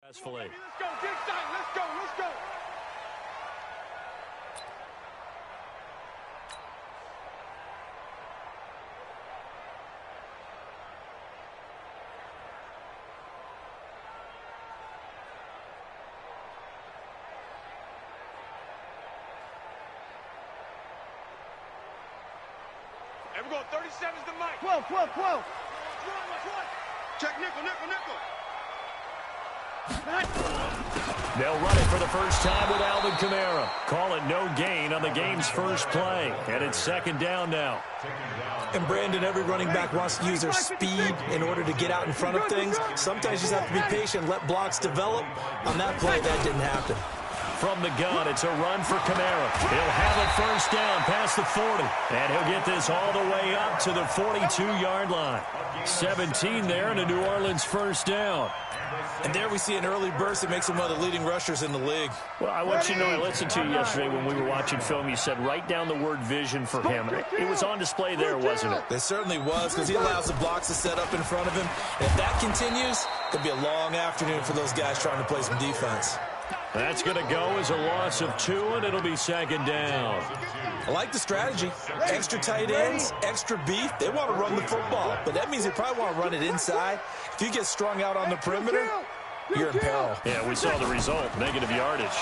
Successfully. Let's go, get excited, let's go, let's go. And we're going 37's the mic. 12. Let's run. Check nickel. They'll run it for the first time with Alvin Kamara. Call it no gain on the game's first play. And it's second down now. And Brandon, every running back wants to use their speed in order to get out in front of things. Sometimes you just have to be patient, let blocks develop. On that play, that didn't happen. From the gun, it's a run for Kamara. He'll have it first down past the 40. And he'll get this all the way up to the 42-yard line. 17 there and a New Orleans first down. And there we see an early burst that makes him one of the leading rushers in the league. Well, I want you to know, I listened to you yesterday when we were watching film. You said write down the word vision for him. It was on display there, wasn't it? It certainly was, because he allows the blocks to set up in front of him. And if that continues, it could be a long afternoon for those guys trying to play some defense. That's going to go as a loss of 2, and it'll be second down. I like the strategy. Extra tight ends, extra beef. They want to run the football, but that means they probably want to run it inside. If you get strung out on the perimeter, you're in peril. Yeah, we saw the result, negative yardage.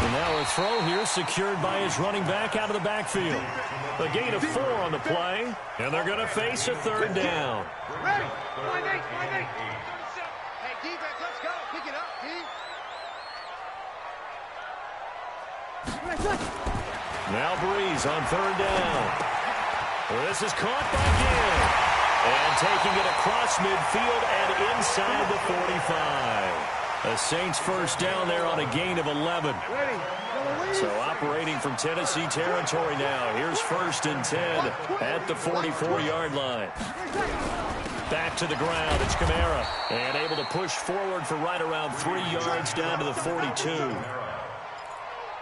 And now a throw here secured by his running back out of the backfield. A gain of 4 on the play, and they're going to face a third down. Ready? Line 8. Hey, defense, let's go. Pick it up, D. Now Breeze on third down. This is caught by Gill. And taking it across midfield and inside the 45. The Saints first down there on a gain of 11. So operating from Tennessee territory now. Here's first and 10 at the 44-yard line. Back to the ground. It's Kamara. And able to push forward for right around 3 yards down to the 42.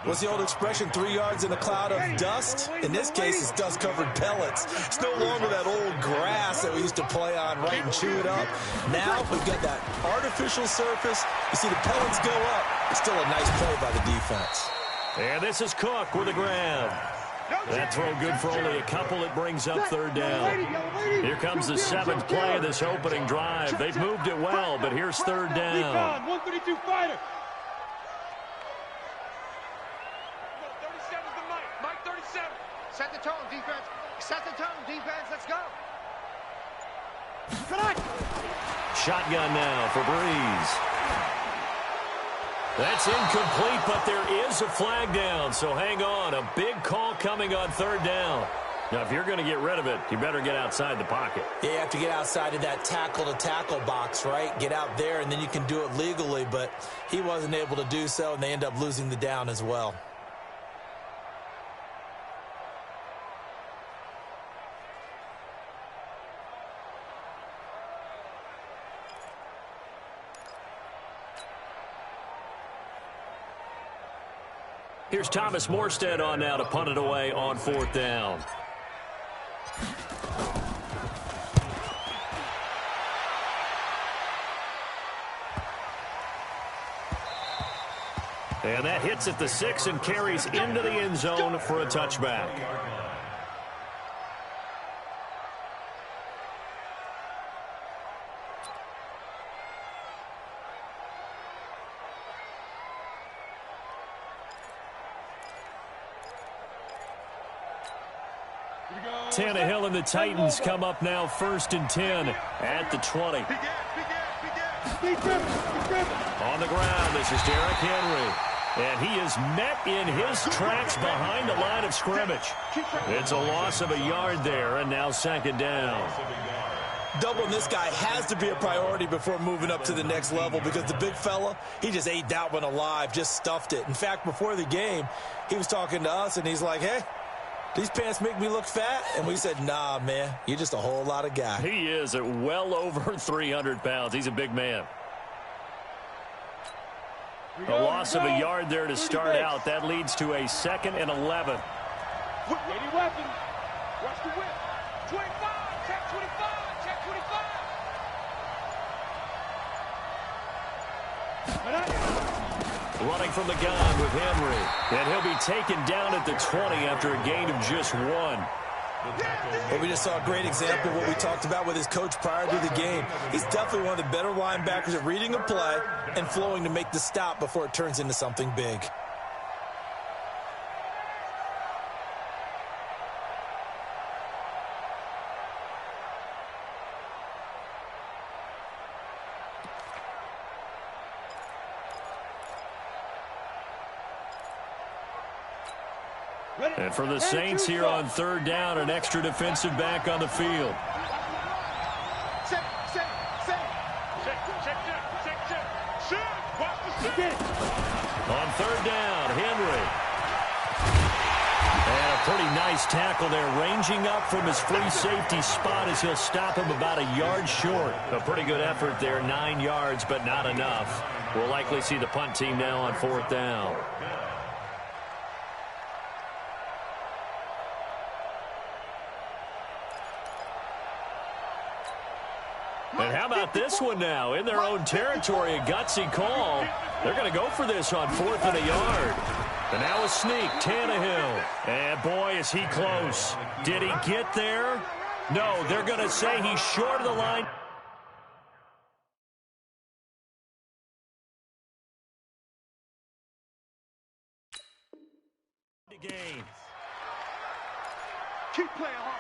What's the old expression, 3 yards in a cloud of dust? In this case, it's dust-covered pellets. It's no longer that old grass that we used to play on, right, and chew it up. Now we've got that artificial surface. You see the pellets go up. It's still a nice play by the defense. And this is Cook with a grab. That throw good for only a couple. It brings up third down. Here comes the 7th play of this opening drive. They've moved it well, but here's third down. 132 fighter. 37's the mic. Mic 37. Set the tone, defense. Set the tone, defense. Let's go. Shotgun now for Breeze. That's incomplete, but there is a flag down, so hang on. A big call coming on third down. Now, if you're going to get rid of it, you better get outside the pocket. Yeah, you have to get outside of that tackle-to-tackle box, right? Get out there, and then you can do it legally, but he wasn't able to do so, and they end up losing the down as well. Here's Thomas Morstead on now to punt it away on fourth down. And that hits at the 6 and carries into the end zone for a touchback. Tannehill and the Titans come up now first and 10 at the 20. On the ground, this is Derrick Henry. And he is met in his tracks behind the line of scrimmage. It's a loss of a yard there, and now second down. Doubling this guy has to be a priority before moving up to the next level, because the big fella, he just ate that one alive, just stuffed it. In fact, before the game, he was talking to us, and he's like, hey, these pants make me look fat? And we said, nah, man, you're just a whole lot of guy. He is at well over 300 pounds. He's a big man. A loss of a yard there to start out. That leads to a 2nd and 11. Ready weapon. Watch the whip. 25. Check 25. Check 25. Running from the gun with Henry. And he'll be taken down at the 20 after a gain of just 1. Well, we just saw a great example of what we talked about with his coach prior to the game. He's definitely one of the better linebackers at reading a play and flowing to make the stop before it turns into something big. And for the Saints here on 3rd down, an extra defensive back on the field. On 3rd down, Henry. And a pretty nice tackle there, ranging up from his free safety spot as he'll stop him about a yard short. A pretty good effort there, 9 yards, but not enough. We'll likely see the punt team now on 4th down. And how about this one now? In their own territory, a gutsy call. They're going to go for this on 4th and a yard. And now a sneak, Tannehill. And boy, is he close. Did he get there? No, they're going to say he's short of the line. Game. Keep playing hard.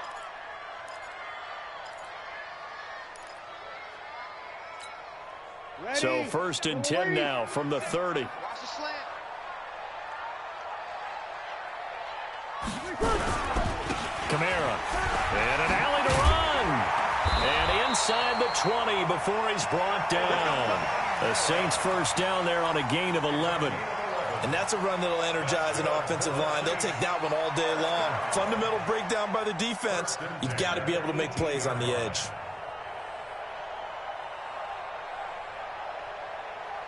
So 1st and 10 now from the 30. Watch the slant. Kamara. And an alley to run. And inside the 20 before he's brought down. The Saints 1st down there on a gain of 11. And that's a run that'll energize an offensive line. They'll take that one all day long. Fundamental breakdown by the defense. You've got to be able to make plays on the edge.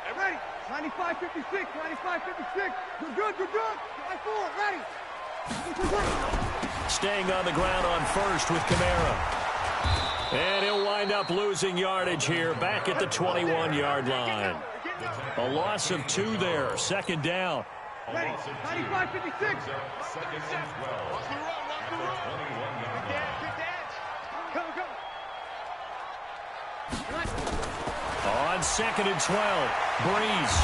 Hey, ready. 95-56, 95-56. Good, good, good, good. 5-4, ready. Staying on the ground on 1st with Kamara. And he'll wind up losing yardage here back at the 21-yard line. A loss of 2 there. 2nd down. Ready. 95-56. Watch the run, watch the run. Good dash. Go, go. On 2nd and 12. Breeze.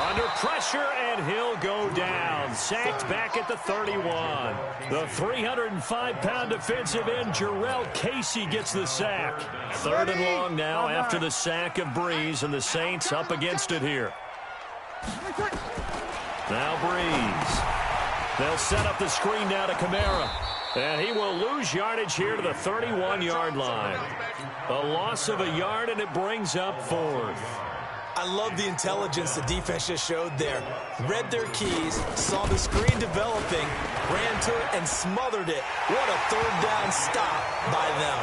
Under pressure, and he'll go down. Sacked back at the 31. The 305-pound defensive end, Jarrell Casey, gets the sack. 3rd and long now after the sack of Breeze, and the Saints up against it here. Now Breeze. They'll set up the screen now to Kamara. And he will lose yardage here to the 31-yard line. A loss of a yard, and it brings up 4th. I love the intelligence the defense just showed there. Read their keys, saw the screen developing, ran to it, and smothered it. What a 3rd down stop by them.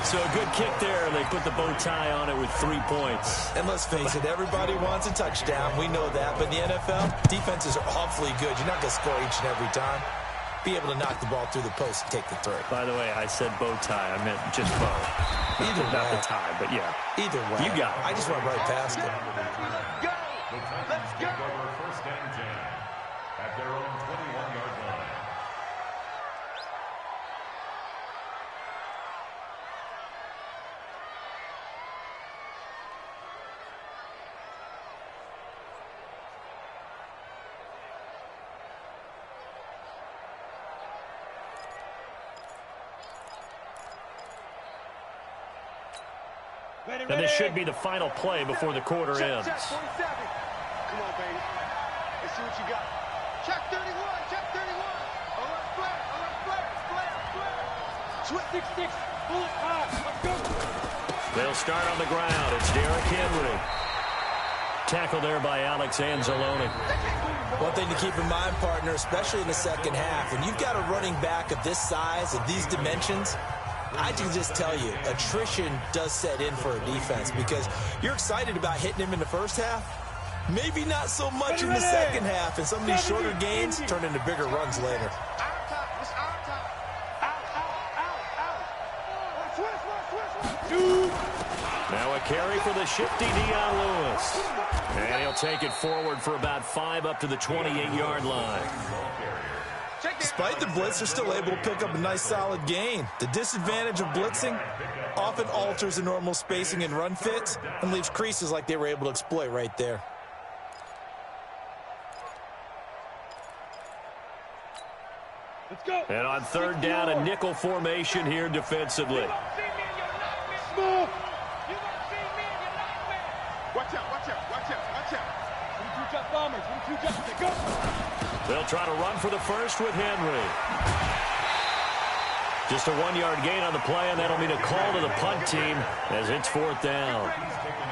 So a good kick there. They put the bow tie on it with 3 points. And let's face it, everybody wants a touchdown. We know that. But in the NFL, defenses are awfully good. You're not going to score each and every time. Be able to knock the ball through the post and take the throw. By the way, I said bow tie. I meant just bow. Either way. Not the tie, but yeah. Either way. You got it. I just went right past it. Go. Let's go. 1st and 10 at their own 21-yard line. And this should be the final play before the quarter ends. Check 47. Come on, baby. Let's see what you got. Check 31. Check 31. All right, flare. All right, flare. Switch 66. Bullet high. Let's go. They'll start on the ground. It's Derrick Henry. Tackle there by Alex Anzalone. One thing to keep in mind, partner, especially in the 2nd half, when you've got a running back of this size, of these dimensions, I can just tell you, attrition does set in for a defense because you're excited about hitting him in the 1st half. Maybe not so much in the 2nd half, and some of these shorter gains turn into bigger runs later. Now a carry for the shifty Dion Lewis. And he'll take it forward for about 5 up to the 28-yard line. Despite the blitz, they're still able to pick up a nice solid gain. The disadvantage of blitzing often alters the normal spacing and run fits and leaves creases like they were able to exploit right there. Let's go. And on third down, a nickel formation here defensively. Small. You don't see me in your nightmare. Watch out, watch out, watch out, watch out. 22 jump bombers, 22 jump. Go. They'll try to run for the first with Henry. Just a 1-yard gain on the play, and that'll mean a call to the punt team as it's 4th down.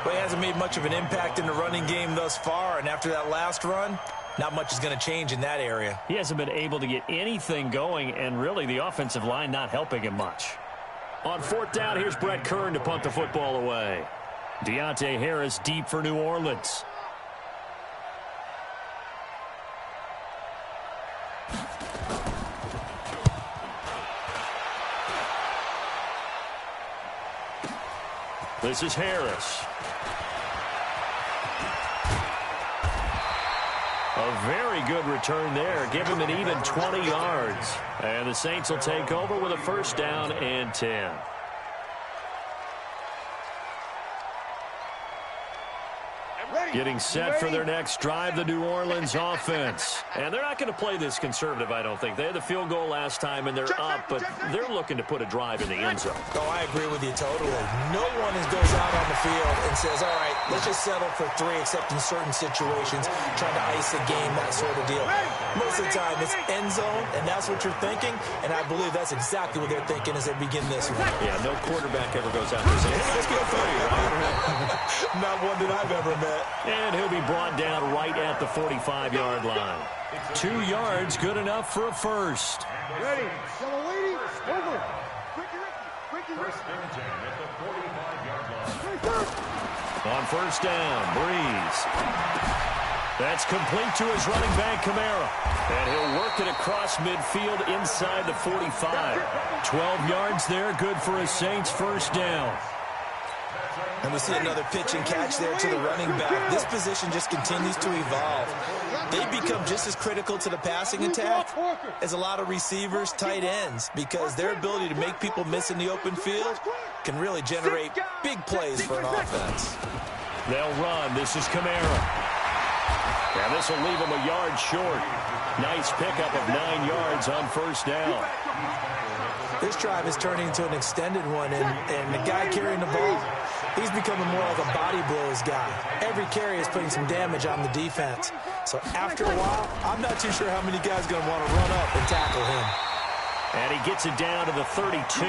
But he hasn't made much of an impact in the running game thus far, and after that last run, not much is going to change in that area. He hasn't been able to get anything going, and really the offensive line not helping him much. On 4th down, here's Brett Kern to punt the football away. Deontay Harris deep for New Orleans. This is Harris. A very good return there. Give him an even 20 yards. And the Saints will take over with a 1st down and 10. Getting set for their next drive, the New Orleans offense. And they're not going to play this conservative, I don't think. They had the field goal last time, and they're up, but they're looking to put a drive in the end zone. Oh, I agree with you totally. No one goes out on the field and says, all right, let's just settle for 3, except in certain situations, trying to ice a game, that sort of deal. Most of the time, it's end zone, and that's what you're thinking, and I believe that's exactly what they're thinking as they begin this one. Yeah, no quarterback ever goes out there saying, hey, let's go 30, right? Not one that I've ever met. And he'll be brought down right at the 45-yard line. 2 yards, good enough for a first. Ready. Yellow lady. Over. Quicky, First and 10 at the 45-yard line. On 1st down, Breeze. That's complete to his running back, Kamara. And he'll work it across midfield inside the 45. 12 yards there, good for a Saints 1st down. And we see another pitch and catch there to the running back. This position just continues to evolve. They become just as critical to the passing attack as a lot of receivers, tight ends, because their ability to make people miss in the open field can really generate big plays for an offense. They'll run. This is Kamara. And this will leave him a yard short. Nice pickup of 9 yards on 1st down. This drive is turning into an extended one, and the guy carrying the ball, he's becoming more like a body blows guy. Every carry is putting some damage on the defense. So after a while, I'm not too sure how many guys are going to want to run up and tackle him. And he gets it down to the 32.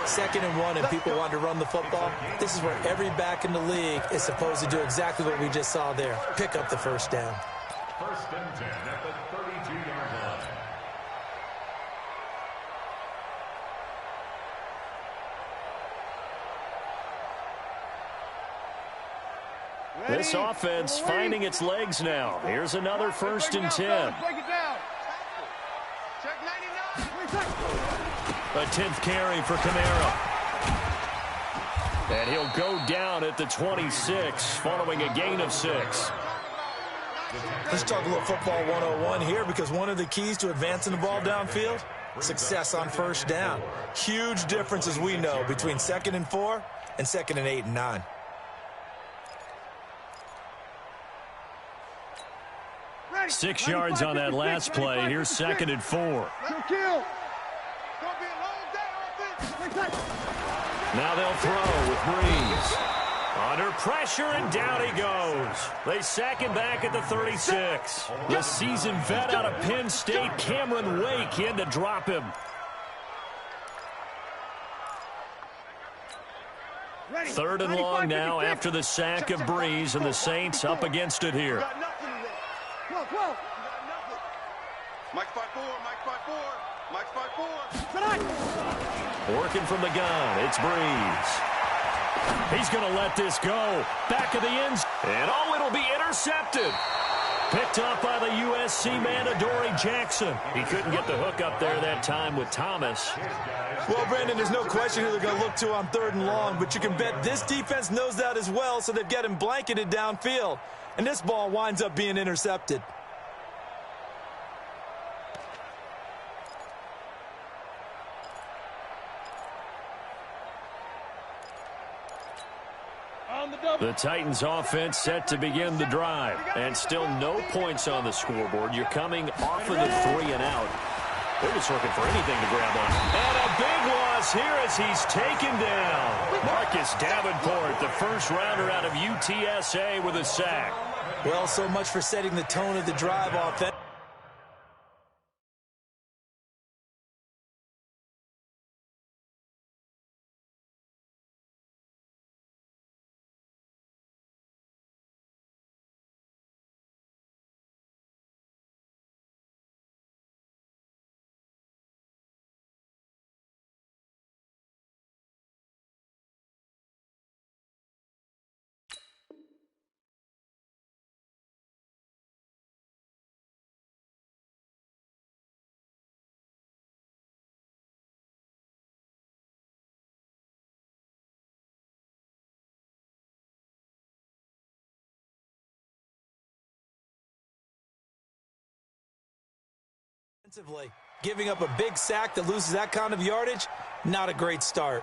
2nd and 1, and people want to run the football. This is where every back in the league is supposed to do exactly what we just saw there. Pick up the 1st down. 1st and 10 at the 32-yard line. This offense finding its legs now. Here's another 1st and 10. Break it down. Check 99. A 10th carry for Kamara. And he'll go down at the 26 following a gain of 6. Let's talk a little football 101 here, because one of the keys to advancing the ball downfield, success on 1st down. Huge difference, as we know, between 2nd and 4 and 2nd and 8 and 9. Ready. 6 yards on that last play. Here's 2nd and 4. Kill. Gonna be a long day, offense. Now they'll throw with Breeze. Under pressure, and down he goes. They sack him back at the 36. The seasoned vet out of Penn State, Cameron Wake, in to drop him. 3rd and long now after the sack of Breeze, and the Saints up against it here. Mike 5-4, Mike 5-4, Mike 5-4. Working from the gun, it's Breeze. He's going to let this go. Back of the end. And it'll be intercepted. Picked up by the USC man, Adoree Jackson. He couldn't get the hook up there that time with Thomas. Well, Brandon, there's no question who they're going to look to on 3rd and long, but you can bet this defense knows that as well, so they've got him blanketed downfield. And this ball winds up being intercepted. The Titans offense set to begin the drive. And still no points on the scoreboard. You're coming off of the 3 and out. They're just looking for anything to grab on. And a big loss here as he's taken down. Marcus Davenport, the first rounder out of UTSA with a sack. Well, so much for setting the tone of the drive offense. Giving up a big sack that loses that kind of yardage, not a great start.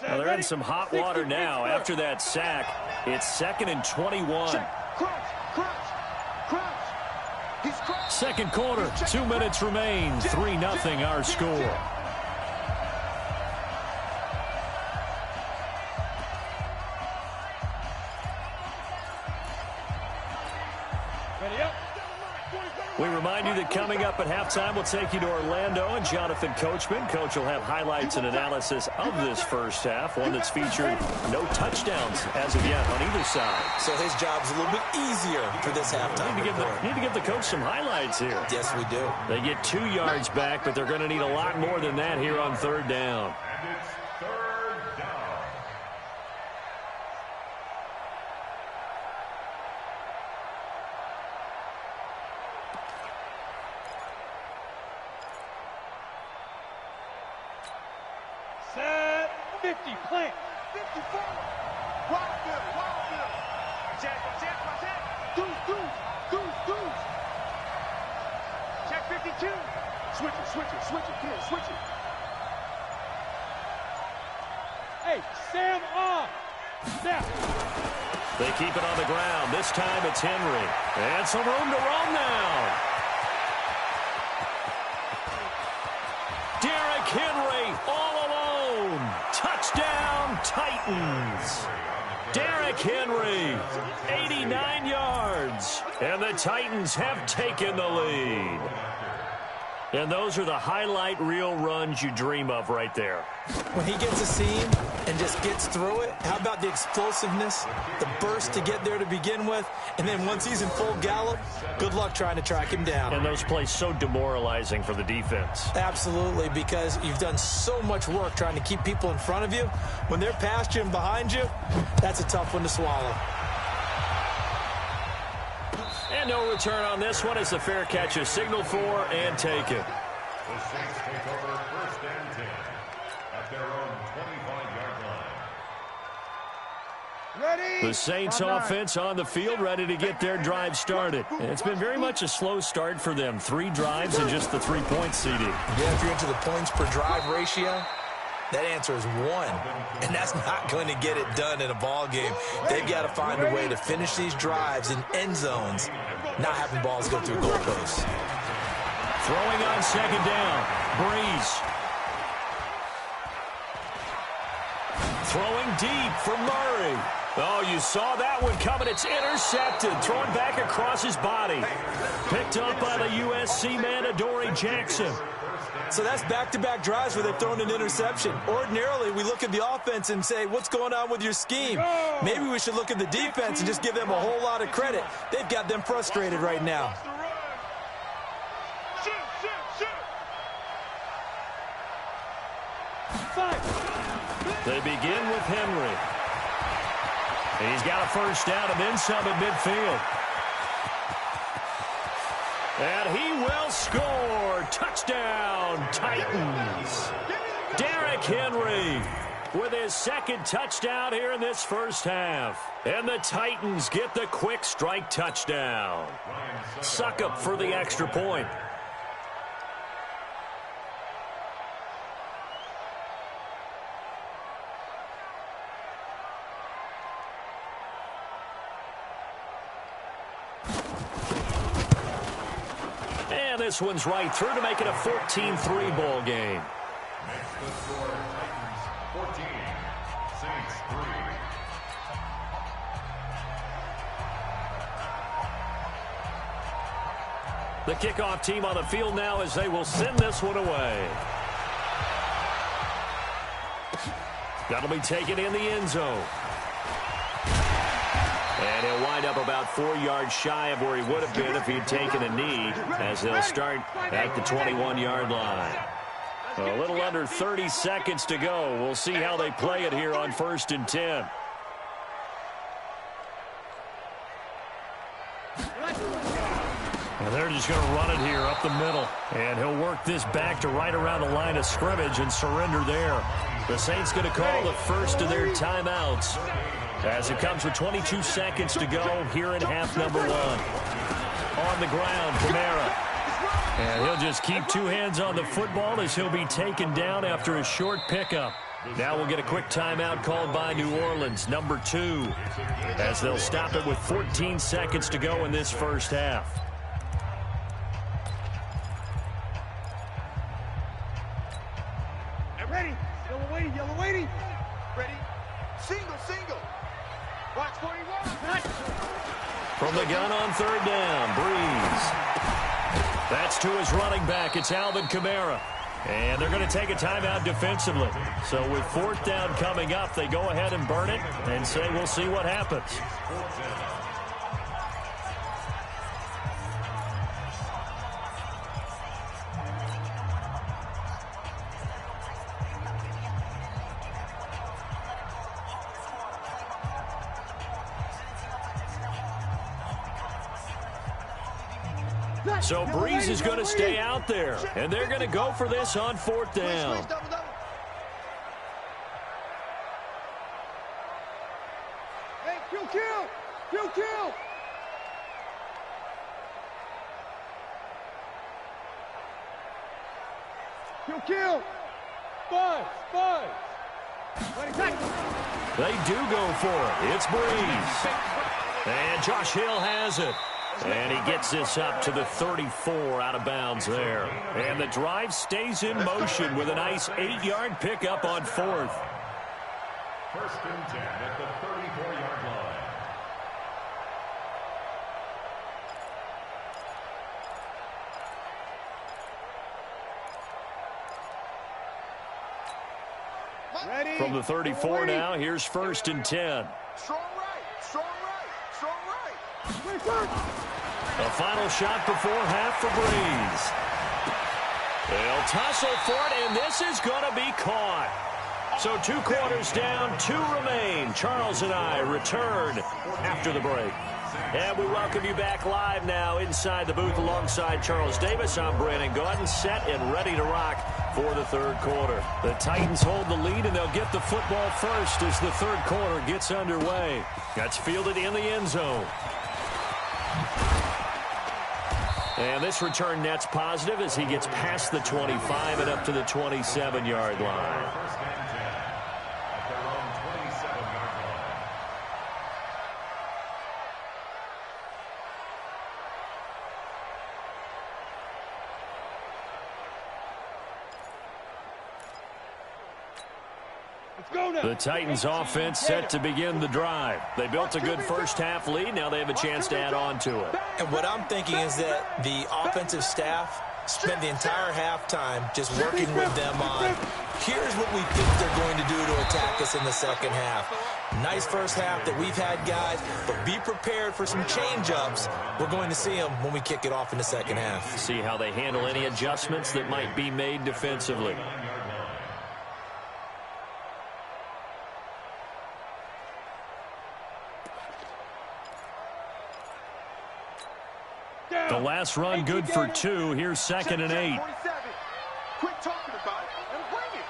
Well, they're in some hot water now after that sack. It's 2nd and 21. Second quarter, 2 minutes remain. 3-0 our score. We remind you that coming up at halftime, we'll take you to Orlando and Jonathan Coachman. Coach will have highlights and analysis of this first half, one that's featured no touchdowns as of yet on either side. So his job's a little bit easier for this halftime. Need to give the coach some highlights here. Yes, we do. They get 2 yards back, but they're going to need a lot more than that here on 3rd down. And it's 3rd down. Set 50, plant 54. Wild field. Check. Deuce. Check 52. Switch it. Come on, switch it. Hey, Sam off. Snap. They keep it on the ground. This time it's Henry. And some room to roam now. Derrick Henry all alone. Touchdown, Titans. Derrick Henry, 89 yards. And the Titans have taken the lead. And those are the highlight reel runs you dream of right there. When he gets a seam and just gets through it, how about the explosiveness, the burst to get there to begin with, and then once he's in full gallop, good luck trying to track him down. And those plays so demoralizing for the defense. Absolutely, because you've done so much work trying to keep people in front of you. When they're past you and behind you, that's a tough one to swallow. And no return on this one as the fair catch is signaled for and taken. The Saints take over 1st and 10 at their own 25-yard line. Ready? The Saints offense on the field, ready to get their drive started. And it's been very much a slow start for them. 3 drives and just the 3-point CD. Yeah, if you're into the points per drive ratio, that answer is 1. And that's not going to get it done in a ball game. They've got to find a way to finish these drives in end zones, not having balls go through goalposts. Throwing on 2nd down. Breeze. Throwing deep for Murray. Oh, you saw that one coming. It's intercepted. Thrown back across his body. Picked up by the USC man, Adoree Jackson. So that's back-to-back drives where they've thrown an interception. Ordinarily, we look at the offense and say, what's going on with your scheme? Maybe we should look at the defense and just give them a whole lot of credit. They've got them frustrated right now. They begin with Henry. He's got a first down and then some at midfield. And he will score. Touchdown, Titans. Derrick Henry with his second touchdown here in this first half. And the Titans get the quick strike touchdown. Suck up for the extra point. This one's right through to make it a 14-3 ball game. Next to score, Titans 14, Saints 3. The kickoff team on the field now as they will send this one away. That'll be taken in the end zone. And he'll wind up about 4 yards shy of where he would have been if he'd taken a knee, as they'll start at the 21-yard line. A little under 30 seconds to go. We'll see how they play it here on 1st and 10. And they're just going to run it here up the middle. And he'll work this back to right around the line of scrimmage and surrender there. The Saints going to call the first of their timeouts, as it comes with 22 seconds to go here in half number 1. On the ground, Kamara. And he'll just keep 2 hands on the football as he'll be taken down after a short pickup. Now we'll get a quick timeout called by New Orleans, number 2, as they'll stop it with 14 seconds to go in this first half. Ready. Yellow waiting. Ready. Single. Watch 41. From the gun on 3rd down, Breeze. That's to his running back. It's Alvin Kamara. And they're going to take a timeout defensively. So with 4th down coming up, they go ahead and burn it and say we'll see what happens. So Breeze is going to stay out there, and they're going to go for this on 4th down. Hey, kill. Five. They do go for it. It's Breeze. And Josh Hill has it. And he gets this up to the 34 out of bounds there. And the drive stays in motion with a nice 8-yard pickup on 4th. 1st and 10 at the 34-yard line. Ready. From the 34 now, here's 1st and 10. Strong right. A final shot before half for Breeze. They'll tussle for it, and this is going to be caught. So 2 quarters down, 2 remain. Charles and I return after the break. And we welcome you back live now inside the booth alongside Charles Davis. I'm Brandon Gaudin, set and ready to rock for the 3rd quarter. The Titans hold the lead, and they'll get the football first as the 3rd quarter gets underway. That's fielded in the end zone. And this return net's positive as he gets past the 25 and up to the 27-yard line. The Titans offense set to begin the drive. They built a good first half lead. Now they have a chance to add on to it. And what I'm thinking is that the offensive staff Spend the entire halftime just working with them on, here's what we think they're going to do to attack us in the second half. Nice first half that we've had, guys, but be prepared for some change-ups. We're going to see them when we kick it off in the second half. See how they handle any adjustments that might be made defensively. The last run good for 2. Here's 2nd and 8. Quit talking about it and bring it.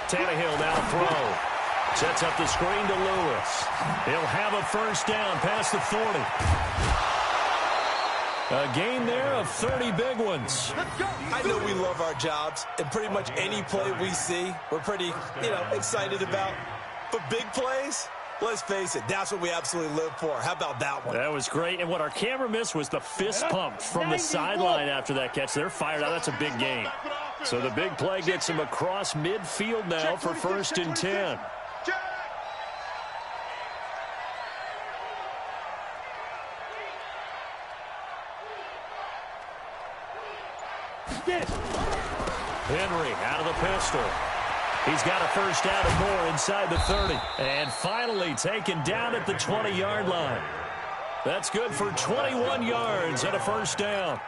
Tannehill now throw. Sets up the screen to Lewis. He'll have a first down past the 40. A gain there of 30 big ones. I know we love our jobs, and pretty much any play we see, we're pretty, excited about. But big plays, let's face it, that's what we absolutely live for. How about that one? That was great, and what our camera missed was the fist pump from the sideline after that catch. They're fired out. That's a big gain. So the big play gets him across midfield now for 1st and 10. Henry out of the pistol. He's got a first down and more inside the 30. And finally taken down at the 20-yard line. That's good for 21 yards and a first down.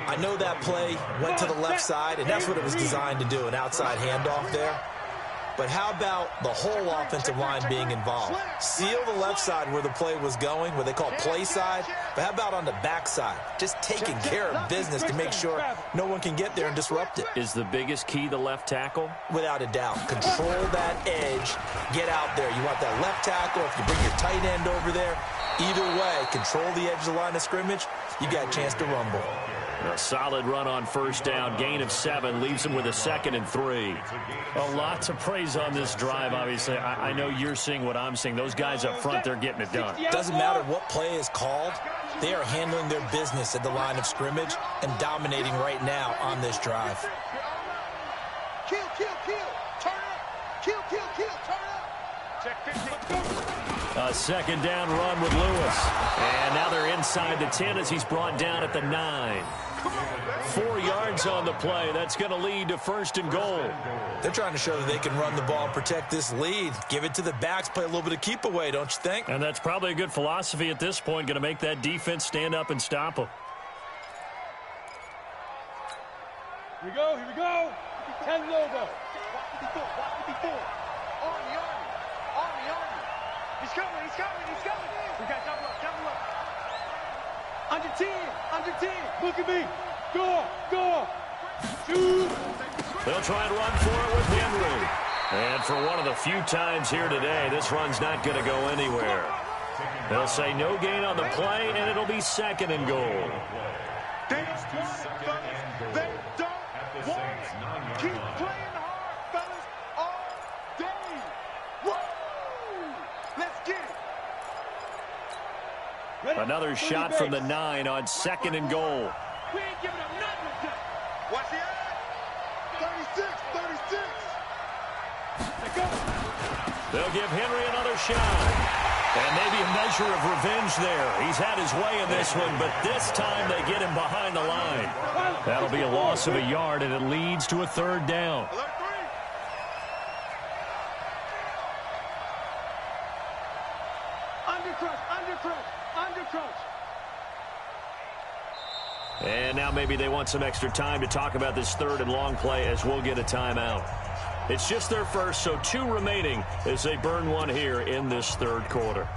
I know that play went to the left side, and that's what it was designed to do, an outside handoff there. But how about the whole offensive line being involved? Seal the left side where the play was going, what they call play side. But how about on the back side? Just taking care of business to make sure no one can get there and disrupt it. Is the biggest key the left tackle? Without a doubt. Control that edge. Get out there. You want that left tackle. If you bring your tight end over there, either way, control the edge of the line of scrimmage, you got a chance to rumble. A solid run on first down. Gain of 7 leaves him with a 2nd and 3. A lot to praise on this drive, obviously. I know you're seeing what I'm seeing. Those guys up front, they're getting it done. Doesn't matter what play is called. They are handling their business at the line of scrimmage and dominating right now on this drive. Kill, kill, kill. Turn up. Kill, kill, kill. Turn up. Check 15. A 2nd down run with Lewis. And now they're inside the 10 as he's brought down at the 9. 4 yards on the play. That's going to lead to 1st and goal. They're trying to show that they can run the ball and protect this lead. Give it to the backs, play a little bit of keep away, don't you think? And that's probably a good philosophy at this point. Going to make that defense stand up and stop them. Here we go, here we go. 10 logo. Watch the before, watch the before. Army, army, army, army. He's coming, he's coming, he's coming. We got double up, double up. Under 10, under 10. Look at me. Go, go. Shoot. They'll try and run for it with Henry. And for one of the few times here today, this run's not going to go anywhere. They'll say no gain on the play, and it'll be 2nd and goal. They don't want it. Keep playing hard, fellas, all day. Woo! Let's get it. Another shot from the 9 on 2nd and goal. We ain't giving up nothing with that. Watch the eye. 36, 36. Let's go. They'll give Henry another shot. And maybe a measure of revenge there. He's had his way in this one, but this time they get him behind the line. That'll be a loss of a yard, and it leads to a 3rd down. Undercrush, undercrush, undercrush. And now maybe they want some extra time to talk about this 3rd and long play as we'll get a timeout. It's just their first, so 2 remaining as they burn one here in this 3rd quarter.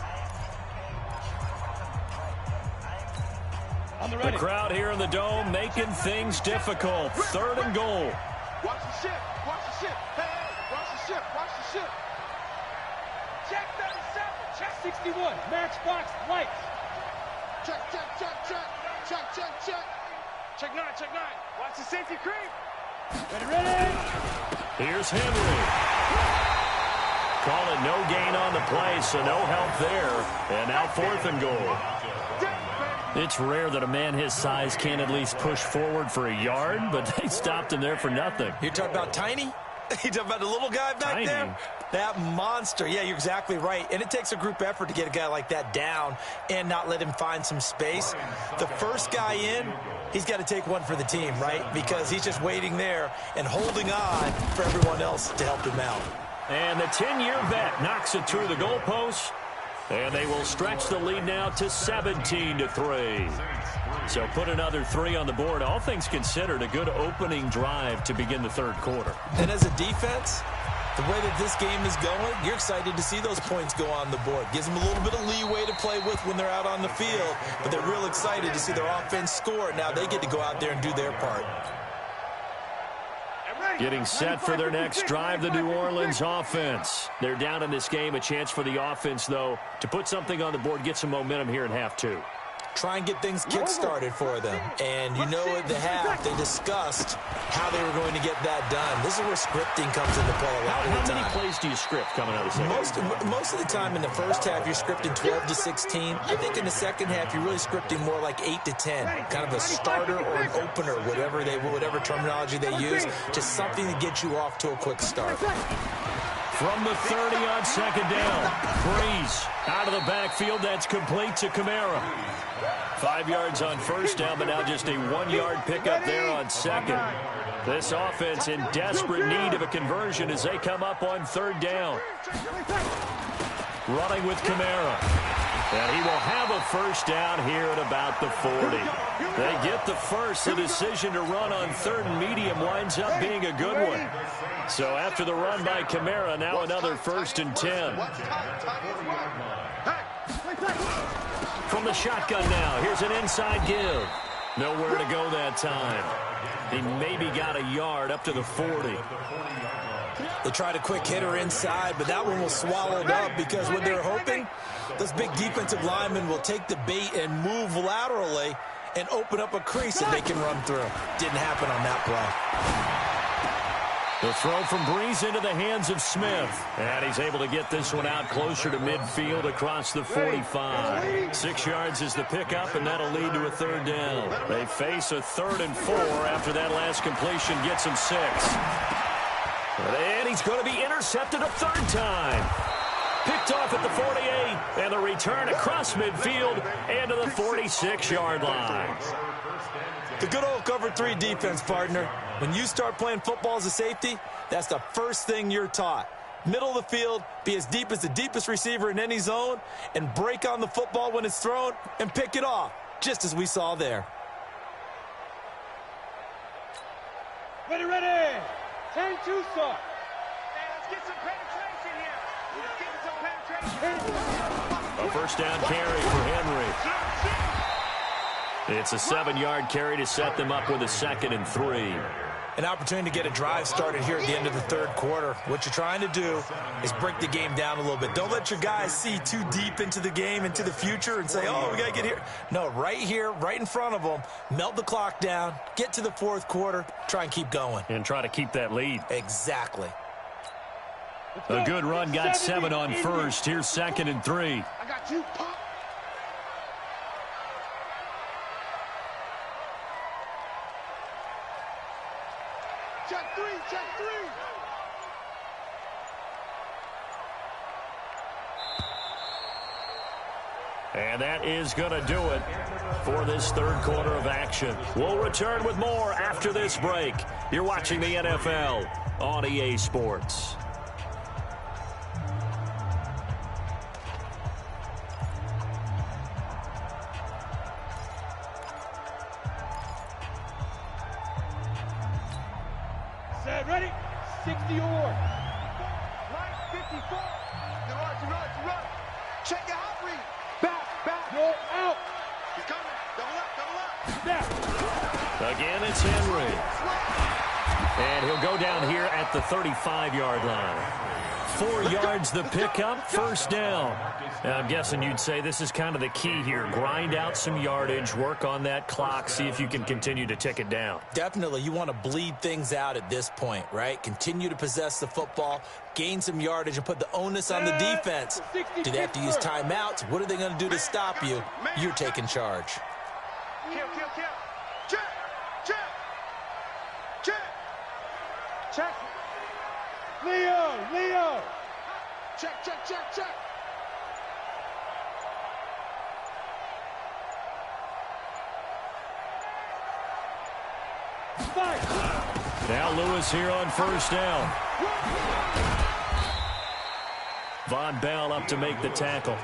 The crowd here in the Dome making things difficult. 3rd and goal. Watch the ship, watch the ship. Hey, hey, watch the ship, watch the ship. Check 37, check 61. Matchbox lights. Check, check, check, check. Check, check, check. Check 9, check 9. Watch the safety creep. Ready, ready. Here's Henry. Call it no gain on the play, so no help there. And now 4th and goal. It's rare that a man his size can't at least push forward for a yard, but they stopped him there for nothing. You're talking about tiny? You talking about the little guy back there? That monster. Yeah, you're exactly right. And it takes a group effort to get a guy like that down and not let him find some space. The first guy in, he's got to take one for the team, right? Because he's just waiting there and holding on for everyone else to help him out. And the 10-year vet knocks it through the goalpost. And they will stretch the lead now to 17-3. So put another 3 on the board. All things considered, a good opening drive to begin the third quarter. And as a defense, the way that this game is going, you're excited to see those points go on the board. Gives them a little bit of leeway to play with when they're out on the field. But they're real excited to see their offense score. Now they get to go out there and do their part. Getting set for their next drive, the New Orleans offense. They're down in this game. A chance for the offense, though, to put something on the board, get some momentum here in half 2. Try and get things kick-started for them. And you know at the half, they discussed how they were going to get that done. This is where scripting comes into play a lot of the time. How many plays do you script coming out of the second? Most of the time in the first half, you're scripting 12 to 16. I think in the second half, you're really scripting more like 8 to 10. Kind of a starter or an opener, whatever terminology they use. Just something to get you off to a quick start. From the 30 on second down, Breeze out of the backfield. That's complete to Kamara. 5 yards on first down, but now just a 1-yard pickup there on second. This offense in desperate need of a conversion as they come up on third down. Running with Kamara. And he will have a first down here at about the 40. They get the first. The decision to run on third and medium winds up being a good one. So after the run by Kamara, now another 1st and 10. From the shotgun now, here's an inside give. Nowhere to go that time. He maybe got a yard up to the 40. They tried a quick hitter inside, but that one was swallowed up because what they're hoping, those big defensive linemen will take the bait and move laterally and open up a crease that they can run through. Didn't happen on that play. The throw from Breeze into the hands of Smith. And he's able to get this one out closer to midfield across the 45. 6 yards is the pickup, and that'll lead to a third down. They face a 3rd and 4 after that last completion gets him 6. And he's going to be intercepted a 3rd time. Picked off at the 48, and the return across midfield and to the 46-yard line. The good old cover 3 defense, partner. When you start playing football as a safety, that's the first thing you're taught. Middle of the field, be as deep as the deepest receiver in any zone, and break on the football when it's thrown and pick it off, just as we saw there. Ready, ready. 10-2 start. Hey, let's get some penetration here. Let's get some penetration. A first down carry for Henry. It's a 7-yard carry to set them up with a 2nd and 3. An opportunity to get a drive started here at the end of the third quarter. What you're trying to do is break the game down a little bit. Don't let your guys see too deep into the game, into the future, and say, oh, we got to get here. No, right here, right in front of them, melt the clock down, get to the fourth quarter, try and keep going. And try to keep that lead. Exactly. A good run, got 7 on first. Here's 2nd and 3. I got you, Pop. Check 3, check 3. And that is going to do it for this third quarter of action. We'll return with more after this break. You're watching the NFL on EA Sports. Set, ready? 60 or. Right, 54. To run. Check your hot read. Back. Go out. He's coming. Double up. Snap. Again, it's Henry. And he'll go down here at the 35-yard line. 4 yards the pickup, first down. Now, I'm guessing you'd say this is kind of the key here. Grind out some yardage, work on that clock, see if you can continue to tick it down. Definitely. You want to bleed things out at this point, right? Continue to possess the football, gain some yardage, and put the onus on the defense. Do they have to use timeouts? What are they going to do to stop you? You're taking charge. Kill. Check. Leo! Check. Now Lewis here on first down. Von Bell up to make the tackle.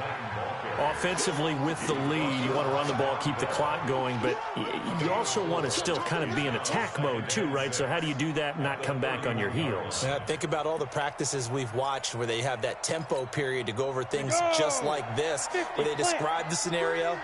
Offensively with the lead, you want to run the ball, keep the clock going, but you also want to still kind of be in attack mode too, right? So how do you do that and not come back on your heels? Yeah, think about all the practices we've watched where they have that tempo period to go over things just like this, where they describe the scenario,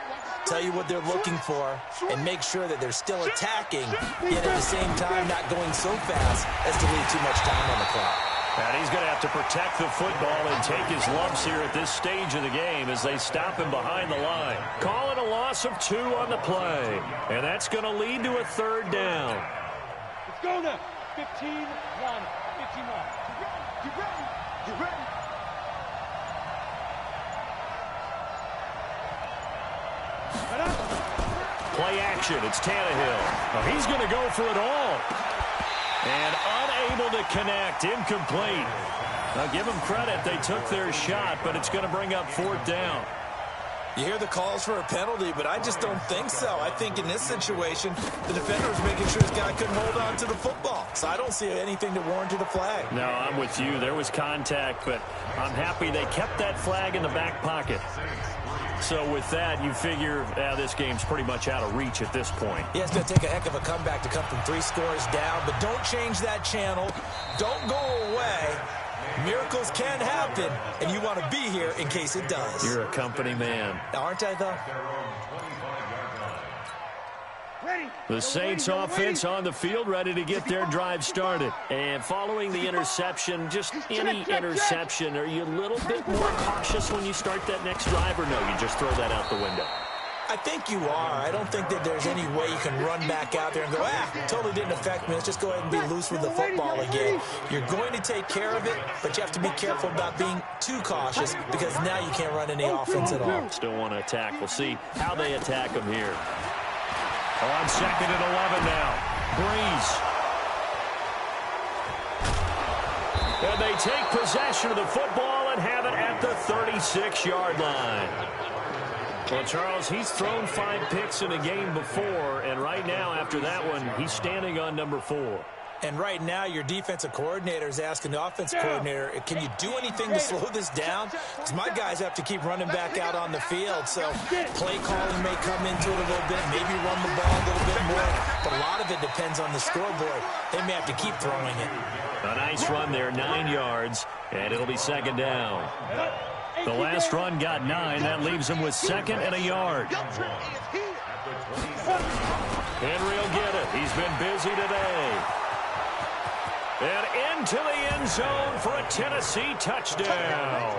tell you what they're looking for, and make sure that they're still attacking, yet at the same time not going so fast as to leave too much time on the clock. And he's going to have to protect the football and take his lumps here at this stage of the game as they stop him behind the line. Call it a loss of 2 on the play. And that's going to lead to a third down. Let's go now. 15 line. 15 line. You ready? Play action. It's Tannehill. Oh, he's going to go for it all. And unable to connect. Incomplete. Now give them credit. They took their shot, but it's going to bring up 4th down. You hear the calls for a penalty, but I just don't think so. I think in this situation, the defender was making sure his guy couldn't hold on to the football. So I don't see anything to warrant a flag. No, I'm with you. There was contact, but I'm happy they kept that flag in the back pocket. So with that, you figure this game's pretty much out of reach at this point. Yeah, it's going to take a heck of a comeback to come from 3 scores down, but don't change that channel. Don't go away. Miracles can happen, and you want to be here in case it does. You're a company man. Aren't I, though? The Saints offense on the field, ready to get their drive started. And following the interception, just any interception, are you a little bit more cautious when you start that next drive, or no, you just throw that out the window? I think you are. I don't think that there's any way you can run back out there and go, totally didn't affect me. Let's just go ahead and be loose with the football again. You're going to take care of it, but you have to be careful about being too cautious because now you can't run any offense at all. Still want to attack. We'll see how they attack them here. On 2nd and 11 now. Breeze. And they take possession of the football and have it at the 36-yard line. Well, Charles, he's thrown 5 picks in a game before, and right now, after that one, he's standing on number 4. And right now, your defensive coordinator is asking the offensive coordinator, can you do anything to slow this down? Because my guys have to keep running back out on the field. So play calling may come into it a little bit, maybe run the ball a little bit more. But a lot of it depends on the scoreboard. They may have to keep throwing it. A nice run there, 9 yards, and it'll be 2nd down. The last run got 9. That leaves him with 2nd and a yard. Henry will get it. He's been busy today. And into the end zone for a Tennessee touchdown.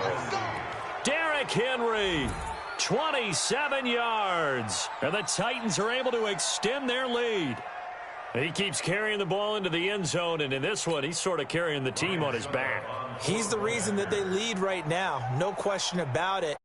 Derrick Henry, 27 yards. And the Titans are able to extend their lead. He keeps carrying the ball into the end zone, and in this one, he's sort of carrying the team on his back. He's the reason that they lead right now. No question about it.